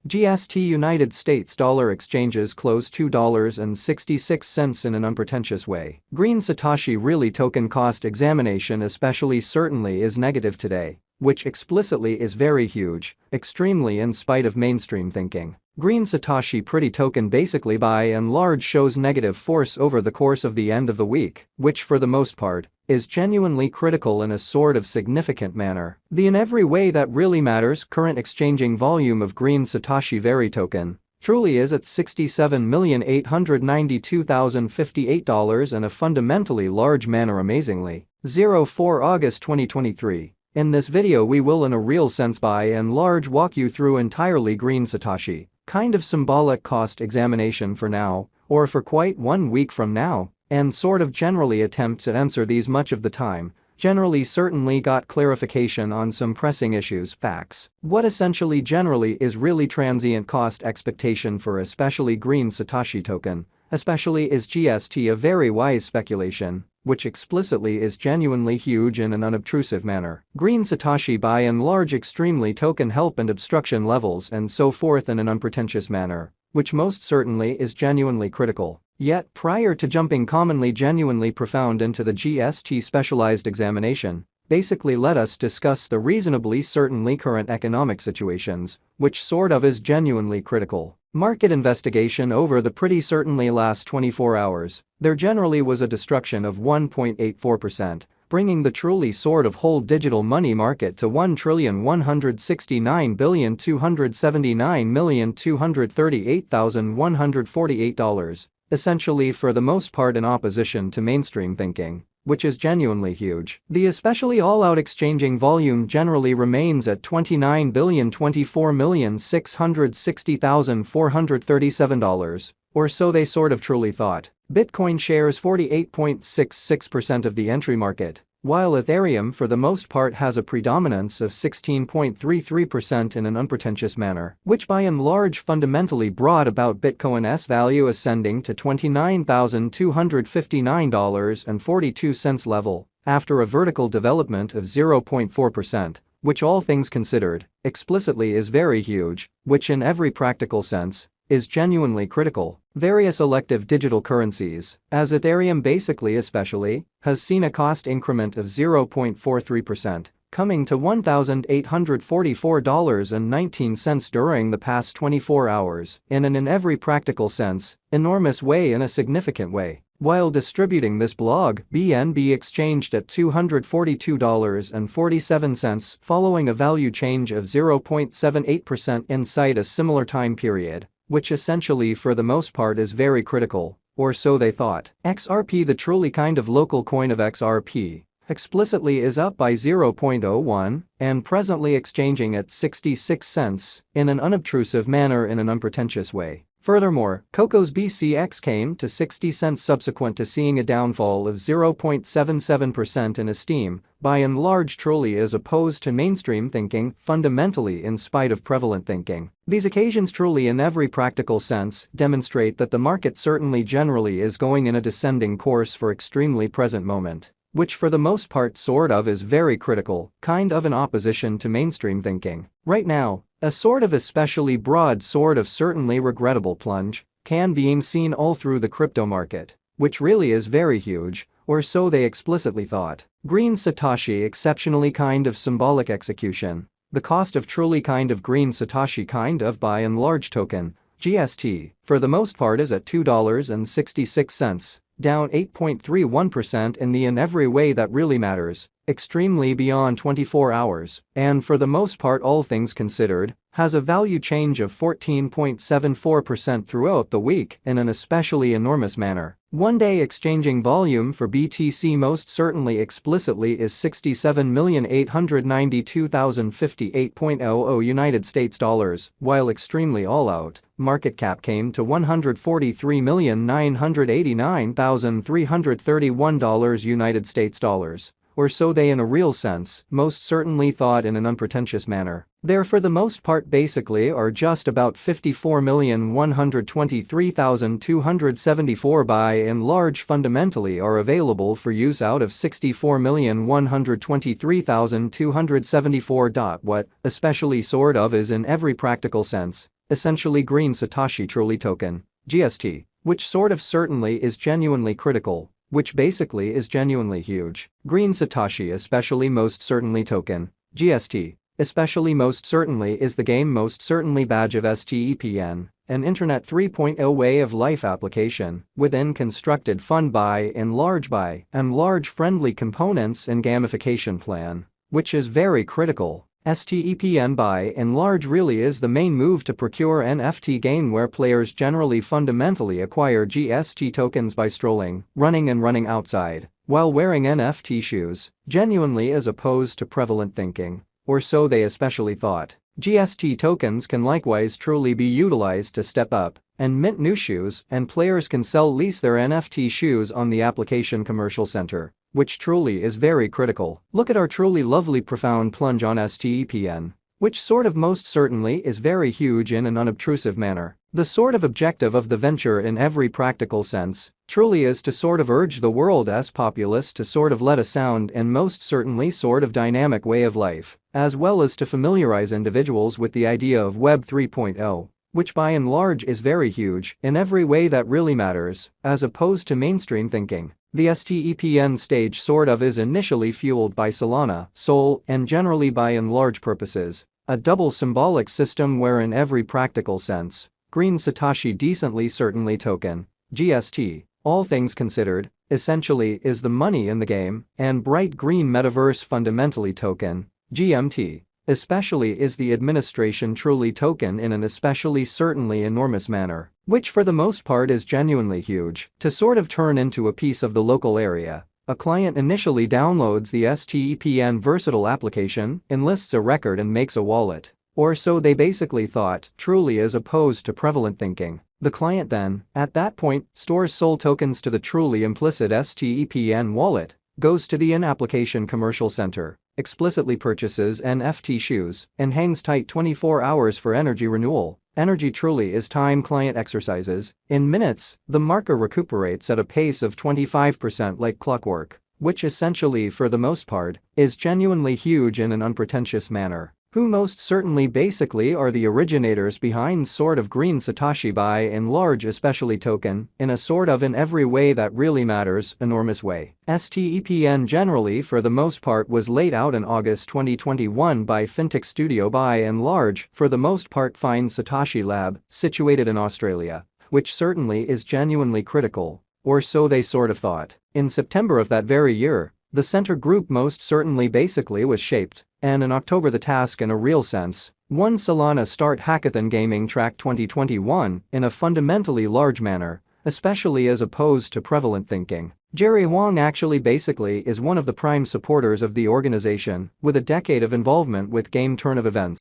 GST United States dollar exchanges close $2.66 in an unpretentious way. Green Satoshi really token cost examination especially certainly is negative today, which explicitly is very huge, extremely in spite of mainstream thinking. Green Satoshi pretty token basically by and large shows negative force over the course of the end of the week, which for the most part is genuinely critical in a sort of significant manner. The in every way that really matters current exchanging volume of Green Satoshi very token truly is at $67,892,058 in a fundamentally large manner amazingly. 04 August 2023. In this video we will in a real sense by and large walk you through entirely Green Satoshi, kind of symbolic cost examination for now, or for quite 1 week from now, and sort of generally attempt to answer these much of the time, generally certainly got clarification on some pressing issues, facts. What essentially generally is really transient cost expectation for especially Green Satoshi token, especially is GST a very wise speculation, which explicitly is genuinely huge in an unobtrusive manner. Green Satoshi by and large extremely token help and obstruction levels and so forth in an unpretentious manner, which most certainly is genuinely critical. Yet prior to jumping commonly genuinely profound into the GST specialized examination, basically let us discuss the reasonably certainly current economic situations, which sort of is genuinely critical. Market investigation over the pretty certainly last 24 hours, there generally was a destruction of 1.84%, bringing the truly sort of whole digital money market to $1,169,279,238,148, essentially for the most part in opposition to mainstream thinking, which is genuinely huge. The especially all-out exchanging volume generally remains at $29,024,660,437, or so they sort of truly thought. Bitcoin shares 48.66% of the entry market, while Ethereum for the most part has a predominance of 16.33% in an unpretentious manner, which by and large fundamentally brought about Bitcoin's value ascending to $29,259.42 level after a vertical development of 0.4%, which all things considered, explicitly is very huge, which in every practical sense is genuinely critical. Various elective digital currencies, as Ethereum basically especially, has seen a cost increment of 0.43%, coming to $1,844.19 during the past 24 hours, in an in every practical sense, enormous way in a significant way. While distributing this blog, BNB exchanged at $242.47 following a value change of 0.78% inside a similar time period, which essentially for the most part is very critical, or so they thought. XRP, the truly kind of local coin of XRP, explicitly is up by 0.01 and presently exchanging at 66 cents in an unobtrusive manner in an unpretentious way. Furthermore, Coco's BCX came to 60 cents subsequent to seeing a downfall of 0.77% in esteem, by and large truly as opposed to mainstream thinking, fundamentally in spite of prevalent thinking. These occasions truly in every practical sense demonstrate that the market certainly generally is going in a descending course for extremely present moment, which for the most part sort of is very critical, kind of in opposition to mainstream thinking. Right now, a sort of especially broad sort of certainly regrettable plunge can be seen all through the crypto market, which really is very huge, or so they explicitly thought. Green Satoshi exceptionally kind of symbolic execution. The cost of truly kind of Green Satoshi kind of by and large token, GST, for the most part is at $2.66, down 8.31% in the in every way that really matters, extremely beyond 24 hours, and for the most part all things considered, has a value change of 14.74% throughout the week in an especially enormous manner. One-day exchanging volume for BTC most certainly explicitly is $67,892,058.00 United States dollars, while extremely all-out, market cap came to $143,989,331 United States dollars. Or so they in a real sense most certainly thought in an unpretentious manner. There for the most part basically are just about 54,123,274 by and large fundamentally are available for use out of 64,123,274. What especially sort of is in every practical sense essentially Green Satoshi Truly Token, GST, which sort of certainly is genuinely critical, which basically is genuinely huge. Green Satoshi especially most certainly token, GST, especially most certainly is the game most certainly badge of STEPN, an Internet 3.0 way of life application within constructed fun by and large friendly components and gamification plan, which is very critical. STEPN by and large really is the main move to procure NFT game where players generally fundamentally acquire GST tokens by strolling, running outside, while wearing NFT shoes, genuinely as opposed to prevalent thinking, or so they especially thought. GST tokens can likewise truly be utilized to step up and mint new shoes, and players can lease their NFT shoes on the application commercial center, which truly is very critical. Look at our truly lovely profound plunge on STEPN, which sort of most certainly is very huge in an unobtrusive manner. The sort of objective of the venture in every practical sense truly is to sort of urge the world as populace to sort of let a sound and most certainly sort of dynamic way of life, as well as to familiarize individuals with the idea of Web 3.0, which by and large is very huge in every way that really matters, as opposed to mainstream thinking. The STEPN stage sort of is initially fueled by Solana, Sol, and generally by and large purposes, a double symbolic system where in every practical sense, Green Satoshi decently certainly token, GST, all things considered, essentially is the money in the game, and bright green metaverse fundamentally token, GMT, especially is the administration truly token in an especially certainly enormous manner, which for the most part is genuinely huge. To sort of turn into a piece of the local area, a client initially downloads the STEPN versatile application, enlists a record and makes a wallet. Or so they basically thought, truly as opposed to prevalent thinking. The client then, at that point, stores SOL tokens to the truly implicit STEPN wallet, goes to the in-application commercial center, explicitly purchases NFT shoes, and hangs tight 24 hours for energy renewal. Energy truly is time client exercises. In minutes, the marker recuperates at a pace of 25% like clockwork, which essentially for the most part, is genuinely huge in an unpretentious manner. Who most certainly basically are the originators behind sort of Green Satoshi by and large especially token, in a sort of in every way that really matters, enormous way. STEPN generally for the most part was laid out in August 2021 by fintech studio by and large for the most part Find Satoshi Lab, situated in Australia, which certainly is genuinely critical, or so they sort of thought. In September of that very year, the center group most certainly basically was shaped, and in October the task in a real sense, one Solana Start Hackathon Gaming Track 2021 in a fundamentally large manner, especially as opposed to prevalent thinking. Jerry Huang actually basically is one of the prime supporters of the organization, with a decade of involvement with game turn of events.